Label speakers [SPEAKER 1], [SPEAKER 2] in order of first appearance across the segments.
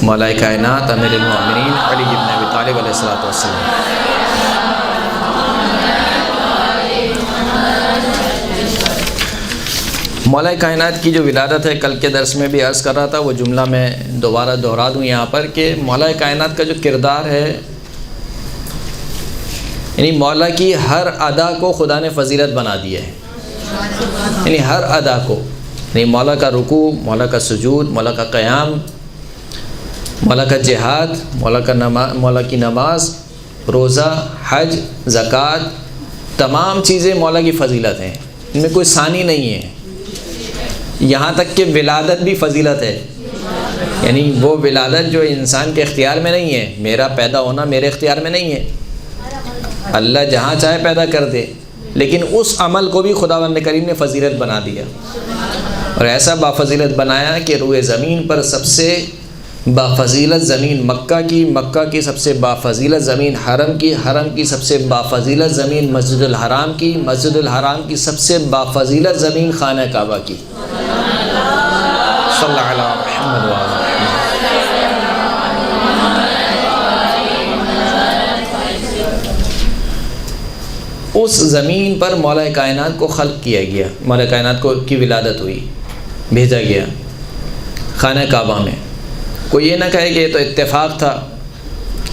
[SPEAKER 1] مولا کائنات امیر المومنین علی بن ابی طالب علیہ الصلوۃ والسلام۔ مولا کائنات کی جو ولادت ہے، کل کے درس میں بھی عرض کر رہا تھا، وہ جملہ میں دوبارہ دہرا دوں یہاں پر کہ مولا کائنات کا جو کردار ہے، یعنی مولا کی ہر ادا کو خدا نے فضیلت بنا دیا ہے، یعنی ہر ادا کو، یعنی مولا کا رکوع، مولا کا سجود، مولا کا قیام، مولا کا جہاد، مولا کی نماز، روزہ، حج، زکوٰۃ، تمام چیزیں مولا کی فضیلت ہیں، ان میں کوئی ثانی نہیں ہے۔ یہاں تک کہ ولادت بھی فضیلت ہے، یعنی وہ ولادت جو انسان کے اختیار میں نہیں ہے، میرا پیدا ہونا میرے اختیار میں نہیں ہے، اللہ جہاں چاہے پیدا کر دے، لیکن اس عمل کو بھی خداوند کریم نے فضیلت بنا دیا، اور ایسا بافضیلت بنایا کہ روئے زمین پر سب سے بافضیلت زمین مکہ کی سب سے بافضیلت زمین حرم کی سب سے بافضیلت زمین مسجد الحرام کی سب سے بافضیلت زمین خانہ کعبہ کی، صلی اللہ علیہ محمد وآلہ محمد۔ اس زمین پر مولا کائنات کو خلق کیا گیا، مولا کائنات کی ولادت ہوئی، بھیجا گیا خانہ کعبہ میں۔ کوئی یہ نہ کہے کہ یہ تو اتفاق تھا،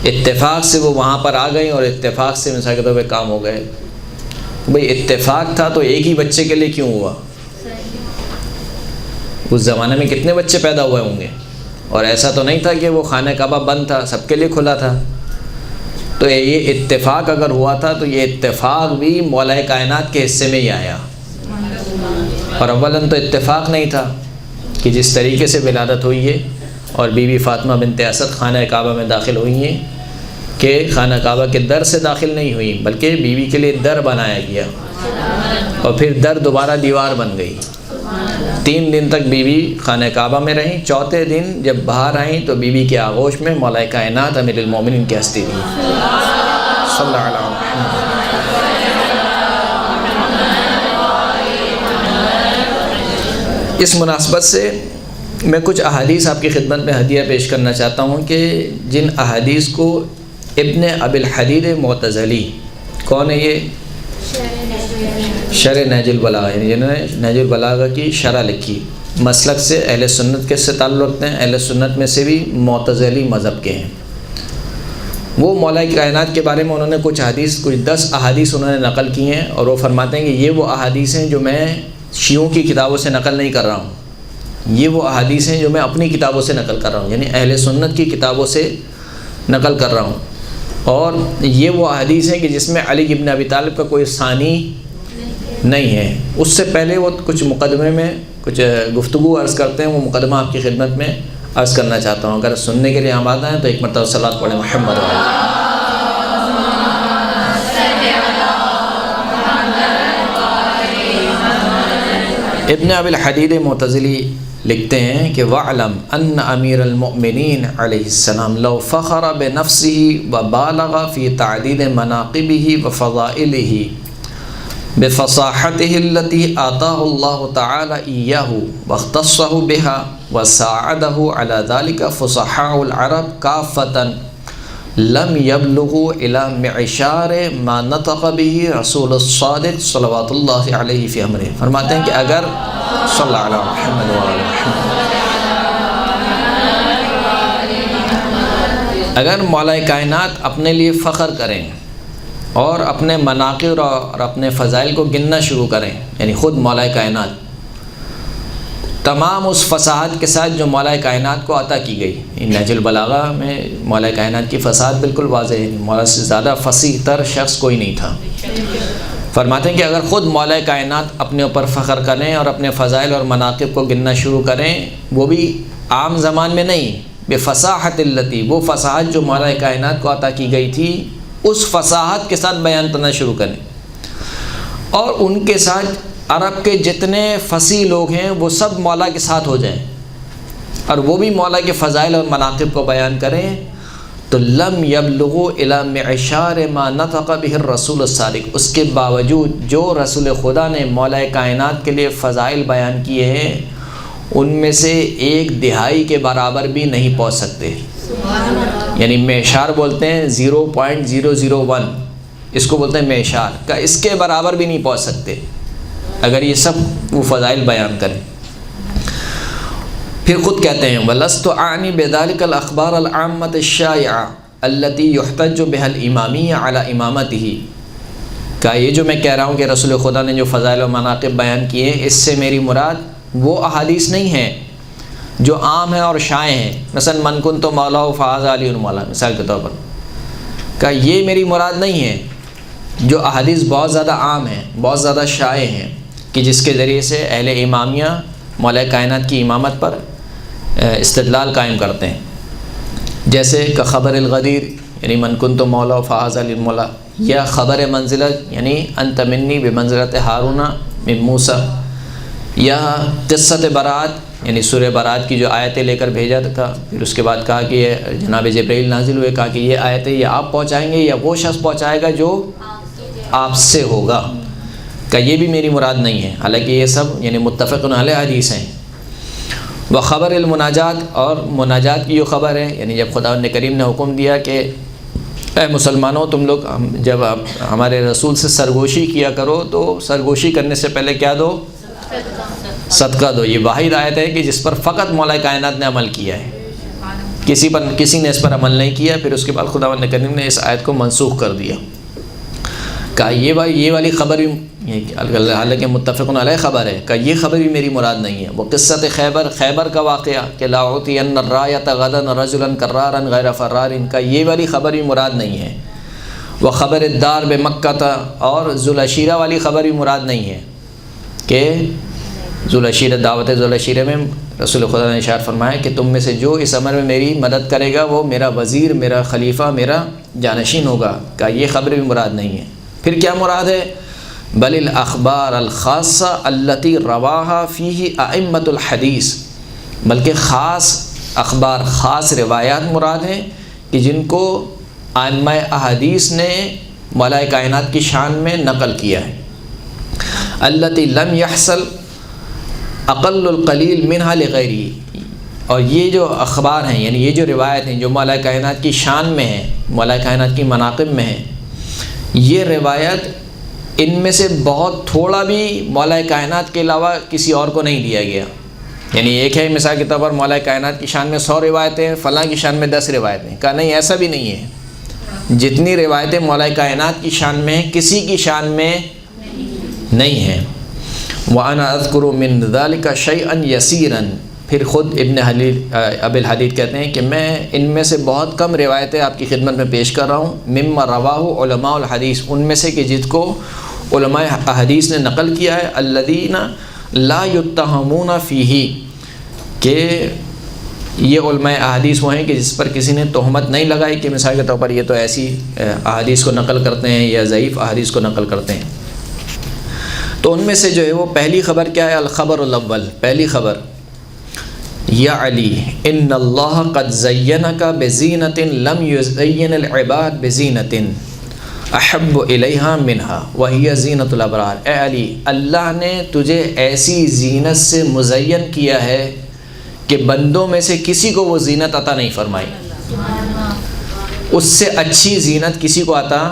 [SPEAKER 1] اتفاق سے وہ وہاں پر آ گئیں اور اتفاق سے مثال کے طور پہ کام ہو گئے۔ بھئی اتفاق تھا تو ایک ہی بچے کے لیے کیوں ہوا؟ اس زمانے میں کتنے بچے پیدا ہوئے ہوں گے، اور ایسا تو نہیں تھا کہ وہ خانہ کعبہ بند تھا، سب کے لیے کھلا تھا۔ تو یہ اتفاق اگر ہوا تھا تو یہ اتفاق بھی مولا کائنات کے حصے میں ہی آیا، اور اولاً تو اتفاق نہیں تھا کہ جس طریقے سے ولادت ہوئی ہے اور بی بی فاطمہ بنت اسد خانہ کعبہ میں داخل ہوئی ہیں، کہ خانہ کعبہ کے در سے داخل نہیں ہوئی بلکہ بیوی کے لیے در بنایا گیا، اور پھر در دوبارہ دیوار بن گئی۔ 3 دن تک بیوی خانہ کعبہ میں رہیں، چوتھے دن جب باہر آئیں تو بیوی کے آغوش میں مولا کائنات امیر المومنین کی ہستی تھی، صلی اللہ علیہ وسلم۔ اس مناسبت سے میں کچھ احادیث آپ کی خدمت میں ہدیہ پیش کرنا چاہتا ہوں کہ جن احادیث کو ابن ابی الحدید معتزلی، کون ہے یہ؟ شرح نہج البلاغہ، یعنی جنہوں نے نہج البلاغہ کی شرح لکھی، مسلک سے اہل سنت کے سے تعلق رکھتے ہیں، اہل سنت میں سے بھی معتزلی مذہب کے ہیں۔ وہ مولا کائنات کے بارے میں انہوں نے کچھ 10 احادیث انہوں نے نقل کی ہیں، اور وہ فرماتے ہیں کہ یہ وہ احادیث ہیں جو میں شیعوں کی کتابوں سے نقل نہیں کر رہا ہوں، یہ وہ احادیث ہیں جو میں اپنی کتابوں سے نقل کر رہا ہوں، یعنی اہل سنت کی کتابوں سے نقل کر رہا ہوں، اور یہ وہ احادیث ہیں کہ جس میں علی بن ابی طالب کا کوئی ثانی نہیں ہے۔ اس سے پہلے وہ کچھ مقدمے میں کچھ گفتگو عرض کرتے ہیں، وہ مقدمہ آپ کی خدمت میں عرض کرنا چاہتا ہوں، اگر سننے کے لیے ہم آتے ہیں تو ایک مرتبہ صلوات پڑھیں محمد وآلہ۔ ابن ابی الحدید معتزلی لکھتے ہیں کہ وَعْلَمْ أَنَّ أَمِيرَ الْمُؤْمِنِينَ علیہ السلام لو فخر بنفسه وبالغ في تعديد مناقبه وفضائله بفصاحته التي آتاه الله تعالى إياه واختصه بها وساعده على ذلك فصحاء العرب كافة لم يبلغوا إلى معشار ما نطق به رسول الصادق صلوات اللہ علیہ فی امرہ۔ فرماتے ہیں کہ اگر صلی اللہ علیہ محمد وآلہ محمد، اگر مولا کائنات اپنے لیے فخر کریں اور اپنے مناقب اور اپنے فضائل کو گننا شروع کریں، یعنی خود مولا کائنات تمام اس فصاحت کے ساتھ جو مولا کائنات کو عطا کی گئی، نہج البلاغہ میں مولا کائنات کی فصاحت بالکل واضح ہے، مولا سے زیادہ فصیح تر شخص کوئی نہیں تھا۔ فرماتے ہیں کہ اگر خود مولا کائنات اپنے اوپر فخر کریں اور اپنے فضائل اور مناقب کو گننا شروع کریں، وہ بھی عام زمان میں نہیں، بفصاحت اللتی، وہ فصاحت جو مولا کائنات کو عطا کی گئی تھی اس فصاحت کے ساتھ بیان کرنا شروع کریں، اور ان کے ساتھ عرب کے جتنے فصیح لوگ ہیں وہ سب مولا کے ساتھ ہو جائیں اور وہ بھی مولا کے فضائل اور مناقب کو بیان کریں، تو لم یبلغوا الی معشار ما نطق به الرسول الصادق، اس کے باوجود جو رسول خدا نے مولا کائنات کے لیے فضائل بیان کیے ہیں ان میں سے 1/2 کے برابر بھی نہیں پہنچ سکتے. یعنی معشار بولتے ہیں 0.001، اس کو بولتے ہیں معشار کا، اس کے برابر بھی نہیں پہنچ سکتے اگر یہ سب وہ فضائل بیان کریں. پھر خود کہتے ہیں وَلَسْتُ أَعْنِي بِذَلِكَ الْأَخْبَارَ الْعَامَّةَ الشَّائِعَةَ الَّتِي يُحْتَجُّ بِهَا الْإِمَامِيَّةُ عَلَى إِمَامَتِهِ. کہ یہ جو میں کہہ رہا ہوں کہ رسول خدا نے جو فضائل و مناقب بیان کیے ہیں، اس سے میری مراد وہ احادیث نہیں ہیں جو عام ہیں اور شائع ہیں. مثلا من کنت مولا فہذا علی مولا، مثال کے طور پر، کہ یہ میری مراد نہیں ہے جو احادیث بہت زیادہ عام ہیں، بہت زیادہ شائع ہیں، کہ جس کے ذریعے سے اہل امامیہ مولا کائنات کی امامت پر استدلال قائم کرتے ہیں. جیسے کہ خبر الغدیر یعنی من کنت مولا فہذا علی مولا، یا خبر منزلت یعنی انت منی بمنزلت ہارون من موسیٰ، یا قصۃ برات یعنی سورہ برات کی جو آیتیں لے کر بھیجا تھا، پھر اس کے بعد کہا کہ یہ جناب جبرائیل نازل ہوئے، کہا کہ یہ آیتیں یہ آپ پہنچائیں گے یا وہ شخص پہنچائے گا جو آپ سے ہوگا، کہ یہ بھی میری مراد نہیں ہے. حالانکہ یہ سب یعنی متفق علیہ حدیث ہیں. وخبر المناجات، اور مناجات کی جو خبر ہے، یعنی جب خدا کریم نے حکم دیا کہ اے مسلمانوں تم لوگ جب ہمارے رسول سے سرگوشی کیا کرو تو سرگوشی کرنے سے پہلے کیا دو؟ صدقہ دو. یہ واحد آیت ہے کہ جس پر فقط مولا کائنات نے عمل کیا ہے، کسی نے اس پر عمل نہیں کیا. پھر اس کے بعد خدا کریم نے اس آیت کو منسوخ کر دیا. کہا یہ والی خبر بھی حالانکہ متفق علیہ خبر ہے، کہ یہ خبر بھی میری مراد نہیں ہے. وہ قصۃ خیبر کا واقعہ کہ لا اعطین الرایۃ غدا رجلا کرارا غیر فرار، کا یہ والی خبر بھی مراد نہیں ہے. وہ خبر الدار بمکہ، اور ذوالعشیرہ والی خبر بھی مراد نہیں ہے کہ ذوالعشیرہ دعوت ذوالعشیرہ میں رسول خدا نے ارشاد فرمایا کہ تم میں سے جو اس امر میں میری مدد کرے گا وہ میرا وزیر، میرا خلیفہ، میرا جانشین ہوگا. کہ یہ خبر بھی مراد نہیں ہے. پھر کیا مراد ہے؟ بل الاخبار الخاصہ التي رواها فيه ائمۃ الحدیث، بلکہ خاص اخبار، خاص روایات مراد ہیں کہ جن کو ائمہ احادیث نے مولا کائنات کی شان میں نقل کیا ہے. التي لم يحصل اقل القلیل منها لغیره، اور یہ جو اخبار ہیں یعنی یہ جو روایت ہیں جو مولا کائنات کی شان میں ہیں، مولا کائنات کی مناقب میں ہیں، یہ روایت ان میں سے بہت تھوڑا بھی مولا کائنات کے علاوہ کسی اور کو نہیں دیا گیا. یعنی ایک ہے مثال کے طور پر مولا کائنات کی شان میں 100 روایتیں ہیں، فلاں کی شان میں 10 روایتیں. کہا نہیں، ایسا بھی نہیں ہے. جتنی روایتیں مولا کائنات کی شان میں ہیں کسی کی شان میں نہیں ہیں. وَأَنَا أَذْكُرُ مِن ذَلِكَ شَيْئًا يَسِيرًا، پھر خود ابن ابی الحدید کہتے ہیں کہ میں ان میں سے بہت کم روایتیں آپ کی خدمت میں پیش کر رہا ہوں. مما رواہ علماء الحدیث، ان میں سے کہ جس کو علماء حدیث نے نقل کیا ہے. الذین لا یتہمون فیہ، کہ یہ علماء احادیث وہ ہیں کہ جس پر کسی نے تہمت نہیں لگائی کہ مثال کے طور پر یہ تو ایسی احادیث کو نقل کرتے ہیں یا ضعیف احادیث کو نقل کرتے ہیں. تو ان میں سے جو ہے وہ پہلی خبر کیا ہے؟ الخبر الاول، پہلی خبر، یا علی ان اللہ قد زینک بزینۃ لم یزین العباد بزینۃ احب الیہا منہا وہی زینۃ الابرار. اے علی، اللہ نے تجھے ایسی زینت سے مزین کیا ہے کہ بندوں میں سے کسی کو وہ زینت عطا نہیں فرمائی. اس سے اچھی زینت کسی کو عطا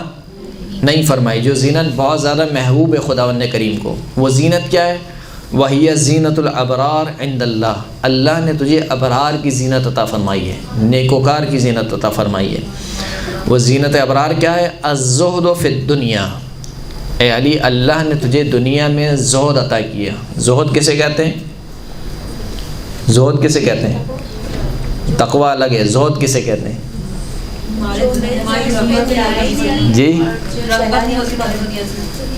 [SPEAKER 1] نہیں فرمائی، جو زینت بہت زیادہ محبوب ہے خداوند کریم کو. وہ زینت کیا ہے؟ وہی زینت الابرار عند اللہ، اللہ نے تجھے ابرار کی زینت عطا فرمائی ہے، نیکوکار کی زینت عطا فرمائی ہے. وہ زینت ابرار کیا ہے؟ الزہد فی الدنیا. اے علی، اللہ نے تجھے دنیا میں زہد عطا کیا. زہد کسے کہتے ہیں؟ زہد کسے کہتے ہیں؟ تقوی الگ ہے، زہد کسے کہتے ہیں؟ جی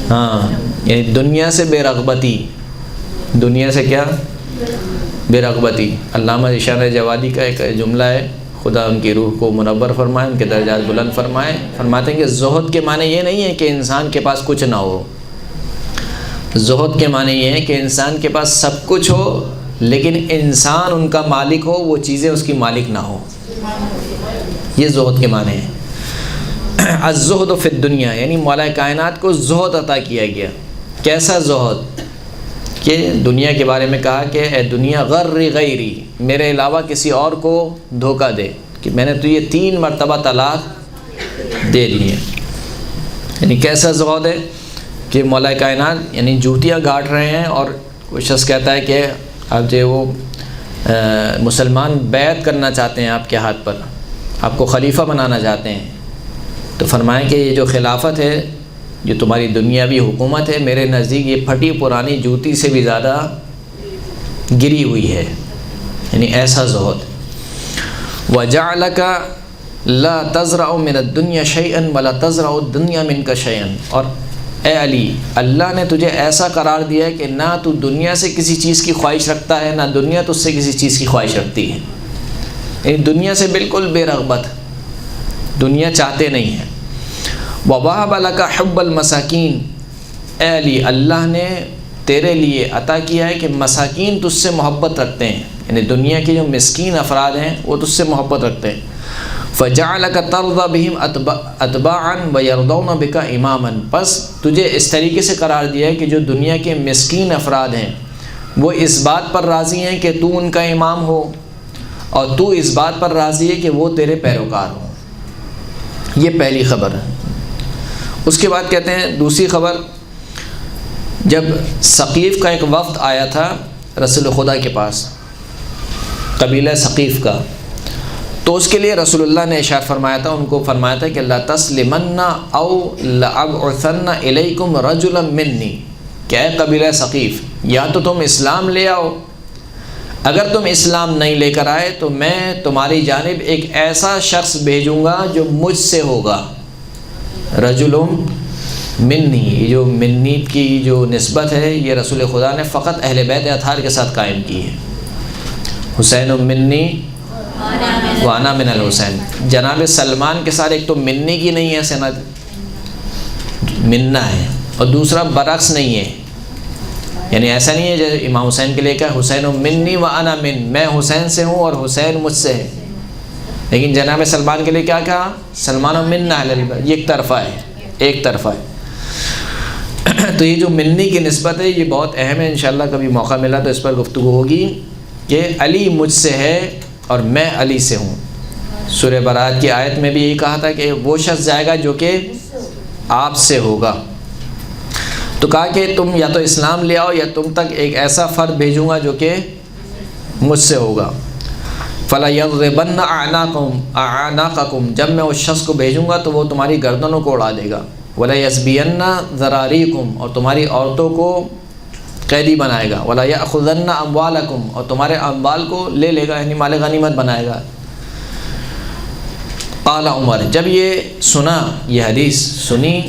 [SPEAKER 1] ہاں، یعنی دنیا سے بے رغبتی. دنیا سے کیا؟ بے رغبتی. علامہ ذیشان جوادی کا ایک جملہ ہے، خدا ان کی روح کو منور فرمائے، ان کے درجات بلند فرمائے. فرماتے ہیں کہ زہد کے معنی یہ نہیں ہے کہ انسان کے پاس کچھ نہ ہو. زہد کے معنی یہ ہے کہ انسان کے پاس سب کچھ ہو لیکن انسان ان کا مالک ہو، وہ چیزیں اس کی مالک نہ ہو. یہ زہد کے معنی ہیں. الزہد فی الدنیا، یعنی مولا کائنات کو زہد عطا کیا گیا. کیسا زہد؟ کہ دنیا کے بارے میں کہا کہ اے دنیا غر غیری، میرے علاوہ کسی اور کو دھوکہ دے، کہ میں نے تجھے 3 مرتبہ طلاق دے دی ہے۔ یعنی کیسا زہد ہے کہ مولا کائنات یعنی جوتیاں گاٹ رہے ہیں، اور کوئی شخص کہتا ہے کہ آپ جو وہ مسلمان بیعت کرنا چاہتے ہیں آپ کے ہاتھ پر، آپ کو خلیفہ بنانا چاہتے ہیں، تو فرمائیں کہ یہ جو خلافت ہے، جو تمہاری دنیاوی حکومت ہے، میرے نزدیک یہ پھٹی پرانی جوتی سے بھی زیادہ گری ہوئی ہے۔ یعنی ایسا زہد۔ وَجَعْلَكَ لَا تَزْرَعُ مِنَ الدُّنْيَا شَيْئًا وَلَا تَزْرَعُ الدُّنْيَا مِنْكَ شَيْئًا، اور اے علی، اللہ نے تجھے ایسا قرار دیا ہے کہ نہ تو دنیا سے کسی چیز کی خواہش رکھتا ہے، نہ دنیا تجھ سے کسی چیز کی خواہش رکھتی ہے۔ یعنی دنیا سے بالکل بے رغبت، دنیا چاہتے نہیں ہیں۔ وَوَهَبَ لَكَ حُبَّ الْمَسَاكِينِ، اے علی، اللہ نے تیرے لیے عطا کیا ہے کہ مساکین تجھ سے محبت رکھتے ہیں، یعنی دنیا کے جو مسکین افراد ہیں وہ تجھ سے محبت رکھتے ہیں۔ فَجَعَلَكَ تَرْضَى بِهِمْ أَتْبَاعًا وَيَرْضَوْنَ بِكَ إِمَامًا، پس تجھے اس طریقے سے قرار دیا ہے کہ جو دنیا کے مسکین افراد ہیں وہ اس بات پر راضی ہیں کہ تو ان کا امام ہو، اور تو اس بات پر راضی ہے کہ وہ تیرے پیروکار ہوں۔ یہ پہلی خبر ہے۔ اس کے بعد کہتے ہیں دوسری خبر، جب ثقیف کا ایک وفد آیا تھا رسول خدا کے پاس، قبیلہ ثقیف کا، تو اس کے لیے رسول اللہ نے ارشاد فرمایا تھا، ان کو فرمایا تھا کہ لَتَسْلِمَنَّ أَوْ لَأَبْعُثَنَّ إِلَيْكُمْ رَجُلًا مِّنِّي، کہ اے قبیلہ ثقیف، یا تو تم اسلام لے آؤ، اگر تم اسلام نہیں لے کر آئے تو میں تمہاری جانب ایک ایسا شخص بھیجوں گا جو مجھ سے ہوگا۔ رجل منی، یہ جو منیت کی جو نسبت ہے یہ رسول خدا نے فقط اہل بیت اطہار کے ساتھ قائم کی ہے۔ حسین منی وانا من الحسین، جناب سلمان کے ساتھ ایک تو منی کی نہیں ہے سند، منا ہے، اور دوسرا برعکس نہیں ہے، یعنی ایسا نہیں ہے جیسے امام حسین کے لیے کہا حسین منی وانا من، میں حسین سے ہوں اور حسین مجھ سے ہے، لیکن جناب سلمان کے لیے کیا کہا؟ سلمان منا اہل البیت، یہ ایک طرفہ ہے، ایک طرفہ ہے۔ تو یہ جو منی کی نسبت ہے یہ بہت اہم ہے، انشاءاللہ کبھی موقع ملا تو اس پر گفتگو ہوگی، کہ علی مجھ سے ہے اور میں علی سے ہوں۔ سورہ برات کی آیت میں بھی یہی کہا تھا کہ وہ شخص جائے گا جو کہ آپ سے ہوگا، تو کہا کہ تم یا تو اسلام لے آؤ یا تم تک ایک ایسا فرد بھیجوں گا جو کہ مجھ سے ہوگا۔ فَلَا يَضْرِبَنَّ أَعْنَاقَكُمْ، جب میں اس شخص کو بھیجوں گا تو وہ تمہاری گردنوں کو اڑا دے گا۔ وَلَا يَسْبِيَنَّ ذَرَارِيكُمْ، اور تمہاری عورتوں کو قیدی بنائے گا۔ وَلَا يَأْخُذَنَّ أَمْوَالَكُمْ، اور تمہارے اموال کو لے لے گا، یعنی مال غنیمت بنائے گا۔ قال عمر، جب یہ سنا، یہ حدیث سنی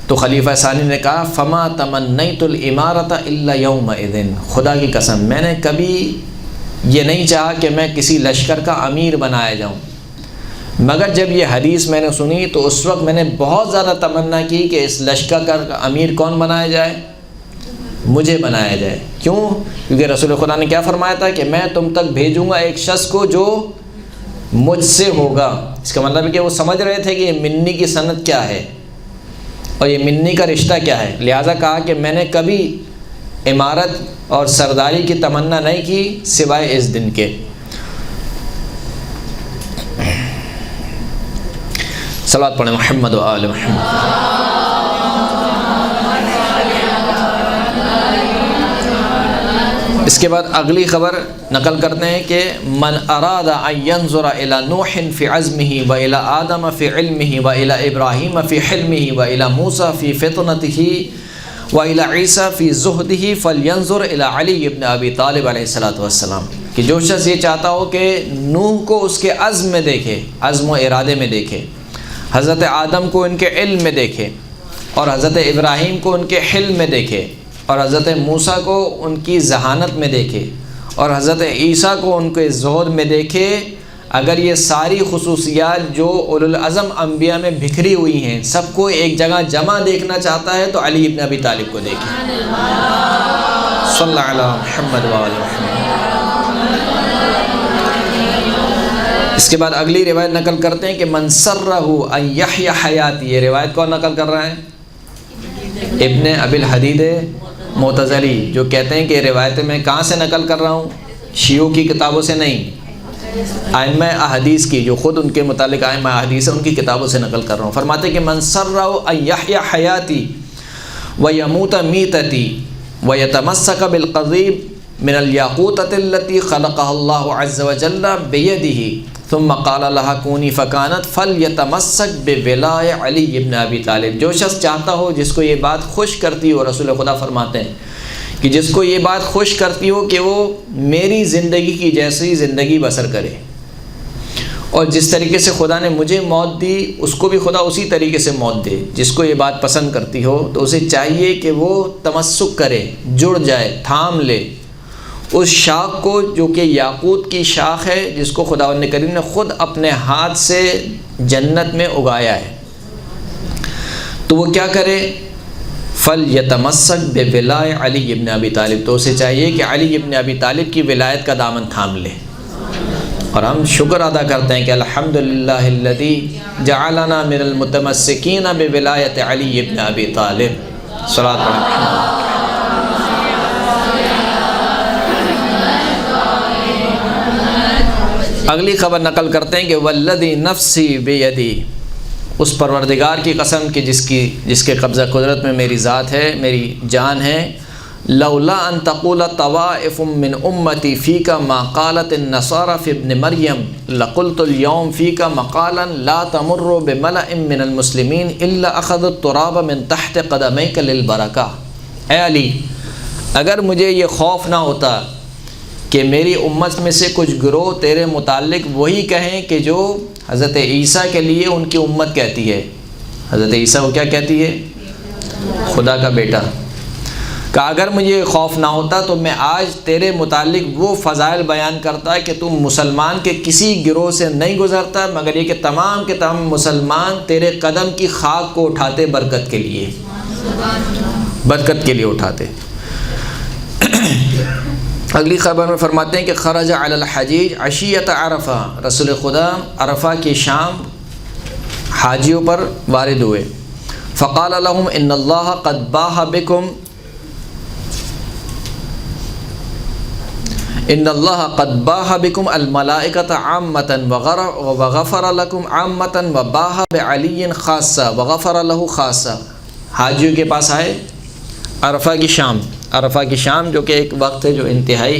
[SPEAKER 1] تو خلیفہ ثانی نے کہا فما تمنیت الامارۃ الا یومئذ، خدا کی قسم میں نے کبھی یہ نہیں چاہا کہ میں کسی لشکر کا امیر بنایا جاؤں، مگر جب یہ حدیث میں نے سنی تو اس وقت میں نے بہت زیادہ تمنا کی کہ اس لشکر کا امیر کون بنایا جائے؟ مجھے بنایا جائے۔ کیوں؟ کیونکہ رسول خدا نے کیا فرمایا تھا کہ میں تم تک بھیجوں گا ایک شخص کو جو مجھ سے ہوگا۔ اس کا مطلب ہے کہ وہ سمجھ رہے تھے کہ یہ منی کی سند کیا ہے اور یہ منی کا رشتہ کیا ہے، لہٰذا کہا کہ میں نے کبھی امارت اور سرداری کی تمنا نہیں کی سوائے اس دن کے۔ صلوات پڑھیں محمد و آل محمد۔ اس کے بعد اگلی خبر نقل کرتے ہیں کہ من اراد ان ينظر الى نوح في عزمه والى آدم في علمه والى ابراہیم في حلمه والى موسى في فطنته والى عیسیٰ في زہده فلينظر الى علی ابن ابی طالب علیہ السلام، کہ جو شخص یہ چاہتا ہو کہ نوح کو اس کے عزم میں دیکھے، عزم و ارادے میں دیکھے، حضرت آدم کو ان کے علم میں دیکھے، اور حضرت ابراہیم کو ان کے حلم میں دیکھے، اور حضرت موسیٰ کو ان کی ذہانت میں دیکھے، اور حضرت عیسیٰ کو ان کے زہد میں دیکھے، اگر یہ ساری خصوصیات جو اولو العزم انبیاء میں بکھری ہوئی ہیں سب کو ایک جگہ جمع دیکھنا چاہتا ہے تو علی ابن ابی طالب کو دیکھے۔ صلی اللہ علیہ محمد و آل محمد۔ اس کے بعد اگلی روایت نقل کرتے ہیں کہ من سرہ ان یحیی حیاتی، یہ روایت کون نقل کر رہا ہے؟ ابن ابی الحدید معتزلی جو کہتے ہیں کہ روایتیں میں کہاں سے نقل کر رہا ہوں؟ شیعوں کی کتابوں سے نہیں، ائمہ احادیث کی، جو خود ان کے متعلق ائمہ احادیث ہیں ان کی کتابوں سے نقل کر رہا ہوں۔ فرماتے ہیں کہ من سرہ ان یحیی حیاتی ویموت میتتی ویتمسک بالقضیب من الیاقوتۃ التی خلقها اللہ عز وجل بیدہ ثم قال لها کونی فکانت فلیتمسک بولائے علی بن ابی طالب۔ جو شخص چاہتا ہو، جس کو یہ بات خوش کرتی ہو، رسول خدا فرماتے ہیں کہ جس کو یہ بات خوش کرتی ہو کہ وہ میری زندگی کی جیسی زندگی بسر کرے، اور جس طریقے سے خدا نے مجھے موت دی اس کو بھی خدا اسی طریقے سے موت دے۔ جس کو یہ بات پسند کرتی ہو تو اسے چاہیے کہ وہ تمسک کرے، جڑ جائے، تھام لے اس شاخ کو جو کہ یاقوت کی شاخ ہے، جس کو خداوند کریم نے خود اپنے ہاتھ سے جنت میں اگایا ہے۔ تو وہ کیا کرے؟ فَلْيَتَمَسَّكْ بِوِلَائِ علی بن ابی طالب، تو اسے چاہیے کہ علی بن ابی طالب کی ولایت کا دامن تھام لے۔ اور ہم شکر ادا کرتے ہیں کہ الحمدللہ الذی جعلنا من المتمسکین بولایت علی بن ابی طالب۔ صلاۃ پڑھیں۔ اگلی خبر نقل کرتے ہیں کہ والذی نفسی بیدی، اس پروردگار کی قسم کہ جس کے قبضہ قدرت میں میری ذات ہے، میری جان ہے، لولا ان تقول طوائف من امتی فیک ما قالت النصارى فی ابن مریم لقلت اليوم فیک مقالا لا تمر بملأ من المسلمین الا اخذ التراب من تحت قدمیک للبرکہ۔ اے علی، اگر مجھے یہ خوف نہ ہوتا کہ میری امت میں سے کچھ گروہ تیرے متعلق وہی کہیں کہ جو حضرت عیسیٰ کے لیے ان کی امت کہتی ہے۔ حضرت عیسیٰ وہ کیا کہتی ہے؟ خدا کا بیٹا۔ کہ اگر مجھے خوف نہ ہوتا تو میں آج تیرے متعلق وہ فضائل بیان کرتا کہ تم مسلمان کے کسی گروہ سے نہیں گزرتا، مگر یہ کہ تمام کے تمام مسلمان تیرے قدم کی خاک کو اٹھاتے برکت کے لیے، برکت کے لیے اٹھاتے۔ اگلی خبر میں فرماتے ہیں کہ خرج علی الحجیج عشیۃ عرفہ، رسول خدا عرفہ کی شام حاجیوں پر وارد ہوئے۔ فقال لهم ان اللہ قد باہ بکم ان اللہ قد باہ بکم الملائکۃ عامۃ وغفر لکم عامۃ وباہ بعلی خاصہ وغفر له خاصہ۔ حاجیوں کے پاس آئے عرفہ کی شام، عرفہ کی شام جو کہ ایک وقت ہے جو انتہائی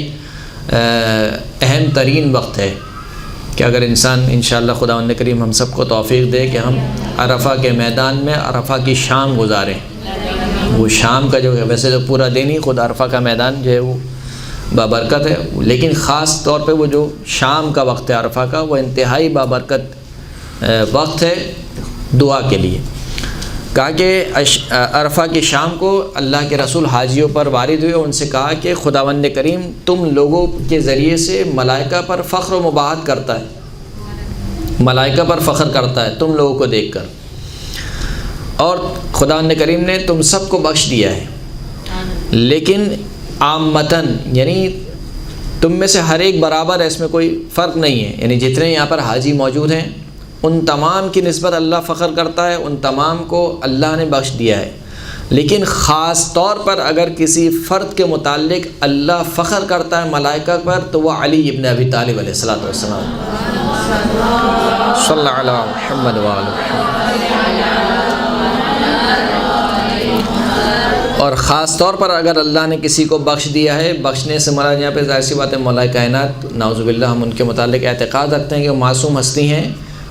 [SPEAKER 1] اہم ترین وقت ہے کہ اگر انسان انشاءاللہ خداوند کریم ہم سب کو توفیق دے کہ ہم عرفہ کے میدان میں عرفہ کی شام گزاریں۔ وہ شام کا جو ہے، ویسے تو پورا دن ہی خود عرفہ کا میدان جو ہے وہ بابرکت ہے، لیکن خاص طور پہ وہ جو شام کا وقت ہے عرفہ کا، وہ انتہائی بابرکت وقت ہے دعا کے لیے۔ کہا کہ عرفہ کی شام کو اللہ کے رسول حاجیوں پر وارد ہوئے، ان سے کہا کہ خداوند کریم تم لوگوں کے ذریعے سے ملائکہ پر فخر و مباحت کرتا ہے، ملائکہ پر فخر کرتا ہے تم لوگوں کو دیکھ کر، اور خداوند کریم نے تم سب کو بخش دیا ہے، لیکن عامتاً یعنی تم میں سے ہر ایک برابر ہے، اس میں کوئی فرق نہیں ہے، یعنی جتنے یہاں پر حاجی موجود ہیں ان تمام کی نسبت اللہ فخر کرتا ہے، ان تمام کو اللہ نے بخش دیا ہے، لیکن خاص طور پر اگر کسی فرد کے متعلق اللہ فخر کرتا ہے ملائکہ پر تو وہ علی ابن ابی طالب علیہ الصلوۃ والسلام۔ صلی اللہ علی محمد وآل محمد۔ اور خاص طور پر اگر اللہ نے کسی کو بخش دیا ہے، بخشنے سے مراد یہاں پہ ظاہر سی بات ہے مولا کائنات، نعوذ باللہ ہم ان کے متعلق اعتقاد رکھتے ہیں کہ وہ معصوم ہستی ہیں،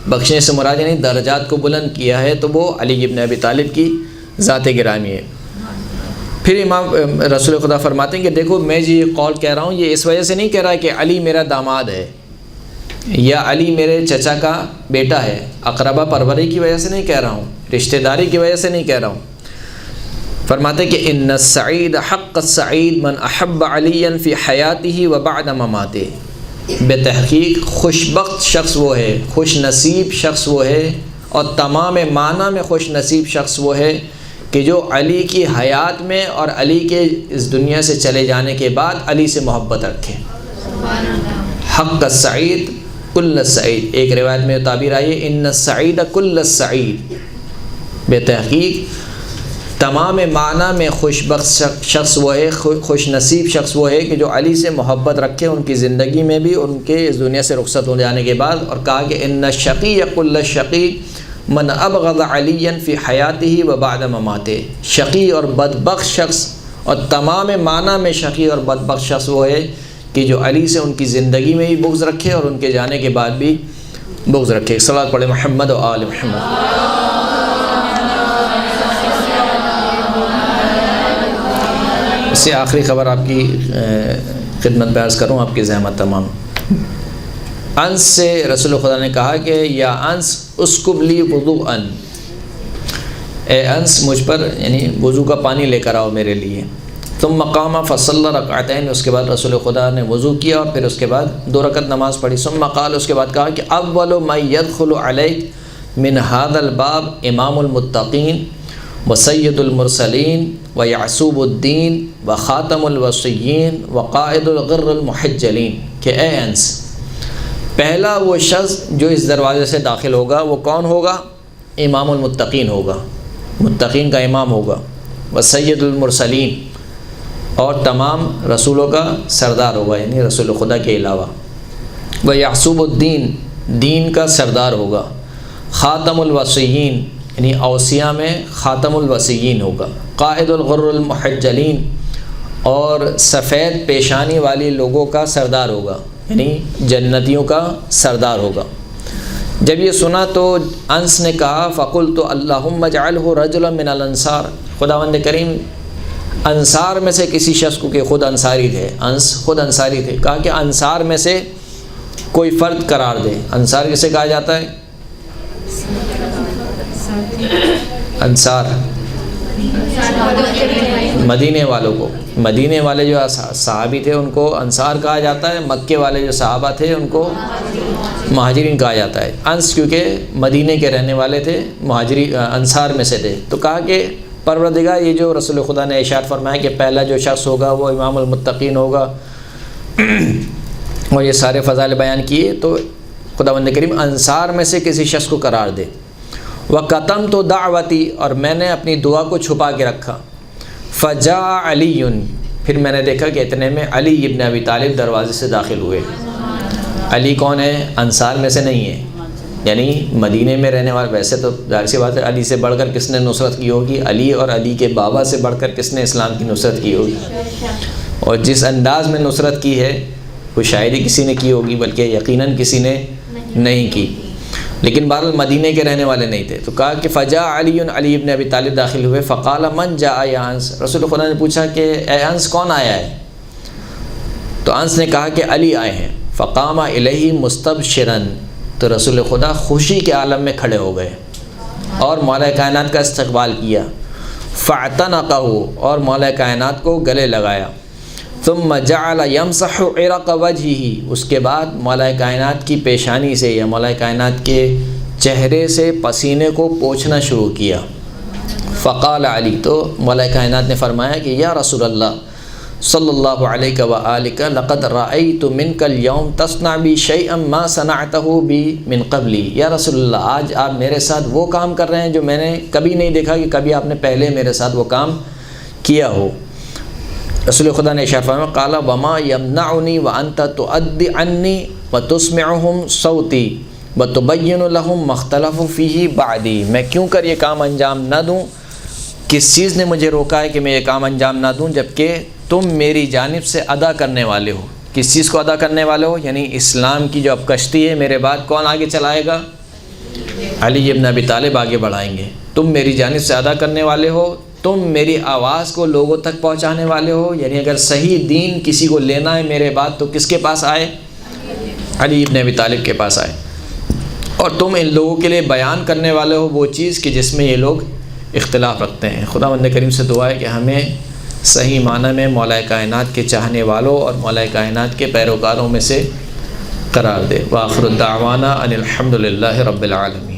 [SPEAKER 1] بخشنے سے مراد یعنی درجات کو بلند کیا ہے، تو وہ علی ابن ابی طالب کی ذات گرامی ہے۔ پھر امام رسول خدا فرماتے ہیں کہ دیکھو میں جی یہ قول کہہ رہا ہوں، یہ اس وجہ سے نہیں کہہ رہا کہ علی میرا داماد ہے یا علی میرے چچا کا بیٹا ہے، اقربا پروری کی وجہ سے نہیں کہہ رہا ہوں، رشتہ داری کی وجہ سے نہیں کہہ رہا ہوں۔ فرماتے کہ ان السعید حق السعید من احب علی فی حیاتہ و بعد مماتہ، بے تحقیق خوش بخت شخص وہ ہے، خوش نصیب شخص وہ ہے، اور تمام معنی میں خوش نصیب شخص وہ ہے کہ جو علی کی حیات میں اور علی کے اس دنیا سے چلے جانے کے بعد علی سے محبت رکھے۔ حق السعید کل السعید، ایک روایت میں تعبیر آئی ہے ان السعید کل السعید، بے تحقیق تمام معنی میں خوش بخت شخص وہ ہے، خوش نصیب شخص وہ ہے کہ جو علی سے محبت رکھے ان کی زندگی میں بھی، ان کے اس دنیا سے رخصت ہو جانے کے بعد۔ اور کہا کہ ان الشقی کل الشقی من ابغض علی فی حیاتہ و بعد مماتہ۔ شقی اور بدبخت شخص اور تمام معنی میں شقی اور بدبخت شخص وہ ہے کہ جو علی سے ان کی زندگی میں بھی بغض رکھے اور ان کے جانے کے بعد بھی بغض رکھے۔ صلوات پڑھے محمد و آل محمد۔ اس سے آخری خبر آپ کی خدمت میں عرض کروں، آپ کی زحمت تمام۔ انس سے رسول خدا نے کہا کہ یا انس اسکب لی وضوءً، اے انس مجھ پر یعنی وضو کا پانی لے کر آؤ میرے لیے۔ ثم قام فصلی رکعتین، اس کے بعد رسول خدا نے وضو کیا اور پھر اس کے بعد 2 رکعت نماز پڑھی۔ ثم قال، اس کے بعد کہا کہ اول من يدخل علیک من هذا الباب امام المتقین وسید المرسلین ویعصوب الدین وخاتم الوصیین وقائد الغر المحجلین، کہ اے انس پہلا وہ شخص جو اس دروازے سے داخل ہوگا وہ کون ہوگا؟ امام المتقین ہوگا، متقین کا امام ہوگا، وسید المرسلین، اور تمام رسولوں کا سردار ہوگا یعنی رسول خدا کے علاوہ، ویعصوب الدین، دین کا سردار ہوگا، خاتم الوصیین یعنی اوصیاء میں خاتم الوصیین ہوگا، قائد الغر المحجلین، اور سفید پیشانی والی لوگوں کا سردار ہوگا یعنی جنتیوں کا سردار ہوگا۔ جب یہ سنا تو انس نے کہا فقلت اللہم اجعلہ رجلا من الانصار، خداوند کریم انصار میں سے کسی شخص کو، کہ خود انصاری تھے، انس خود انصاری تھے، کہا کہ انصار میں سے کوئی فرد قرار دے۔ انصار کسے کہا جاتا ہے؟ انصار مدینے والوں کو، مدینے والے جو صحابی تھے ان کو انصار کہا جاتا ہے، مکے والے جو صحابہ تھے ان کو مہاجرین کہا جاتا ہے۔ انس کیونکہ مدینے کے رہنے والے تھے، انصار میں سے تھے، تو کہا کہ پروردگار یہ جو رسول خدا نے ارشاد فرمایا کہ پہلا جو شخص ہوگا وہ امام المتقین ہوگا اور یہ سارے فضائل بیان کیے، تو خداوند کریم انصار میں سے کسی شخص کو قرار دے۔ وَقَتَمْتُ دعوتی، اور میں نے اپنی دعا کو چھپا کے رکھا۔ فَجَاءَ عَلِيٌّ، پھر میں نے دیکھا کہ اتنے میں علی ابن ابی طالب دروازے سے داخل ہوئے۔ علی کون ہے؟ انصار میں سے نہیں ہے، یعنی مدینے میں رہنے والے، ویسے تو ظاہر سی بات ہے علی سے بڑھ کر کس نے نصرت کی ہوگی؟ علی اور علی کے بابا سے بڑھ کر کس نے اسلام کی نصرت کی ہوگی؟ اور جس انداز میں نصرت کی ہے وہ شاید ہی کسی نے کی ہوگی، بلکہ یقیناً کسی نے نہیں کی، لیکن بہرحال مدینے کے رہنے والے نہیں تھے۔ تو کہا کہ فجاء علی، علی ابن ابی طالب داخل ہوئے۔ فقال من جاء یا انس، رسول خدا نے پوچھا کہ اے انس کون آیا ہے؟ تو انس نے کہا کہ علی آئے ہیں۔ فقام الیہ مستبشرا، تو رسول خدا خوشی کے عالم میں کھڑے ہو گئے اور مولا کائنات کا استقبال کیا۔ فاعتنقہ، اور مولا کائنات کو گلے لگایا۔ ثم جعل یمسح عرق وجهہ، اس کے بعد مولا کائنات کی پیشانی سے یا مولا کائنات کے چہرے سے پسینے کو پوچھنا شروع کیا۔ فقال علی، تو مولا کائنات نے فرمایا کہ یا رسول اللہ صلی اللہ علیہ وآلہ لقد رأیت منک اليوم تصنع بی شیئا ما صنعته بی من قبلی، یا رسول اللہ آج آپ میرے ساتھ وہ کام کر رہے ہیں جو میں نے کبھی نہیں دیکھا کہ کبھی آپ نے پہلے میرے ساتھ وہ کام کیا ہو۔ رسول خدا نے ارشاد فرمایا قال وما یمنعنی وانت تؤدی عنی وتسمعهم صوتی وتبین لهم ما اختلفوا فیہ بعدی، میں کیوں کر یہ کام انجام نہ دوں؟ کس چیز نے مجھے روکا ہے کہ میں یہ کام انجام نہ دوں جبکہ تم میری جانب سے ادا کرنے والے ہو؟ کس چیز کو ادا کرنے والے ہو؟ یعنی اسلام کی جو اب کشتی ہے میرے بعد کون آگے چلائے گا؟ علی ابن ابی طالب آگے بڑھائیں گے۔ تم میری جانب سے ادا کرنے والے ہو، تم میری آواز کو لوگوں تک پہنچانے والے ہو، یعنی اگر صحیح دین کسی کو لینا ہے میرے بعد تو کس کے پاس آئے؟ علی ابن ابی طالب کے پاس آئے۔ اور تم ان لوگوں کے لیے بیان کرنے والے ہو وہ چیز کہ جس میں یہ لوگ اختلاف رکھتے ہیں۔ خداوند کریم سے دعا ہے کہ ہمیں صحیح معنی میں مولا کائنات کے چاہنے والوں اور مولا کائنات کے پیروکاروں میں سے قرار دے۔ وآخر الدعوانا ان الحمد للہ رب العالمین۔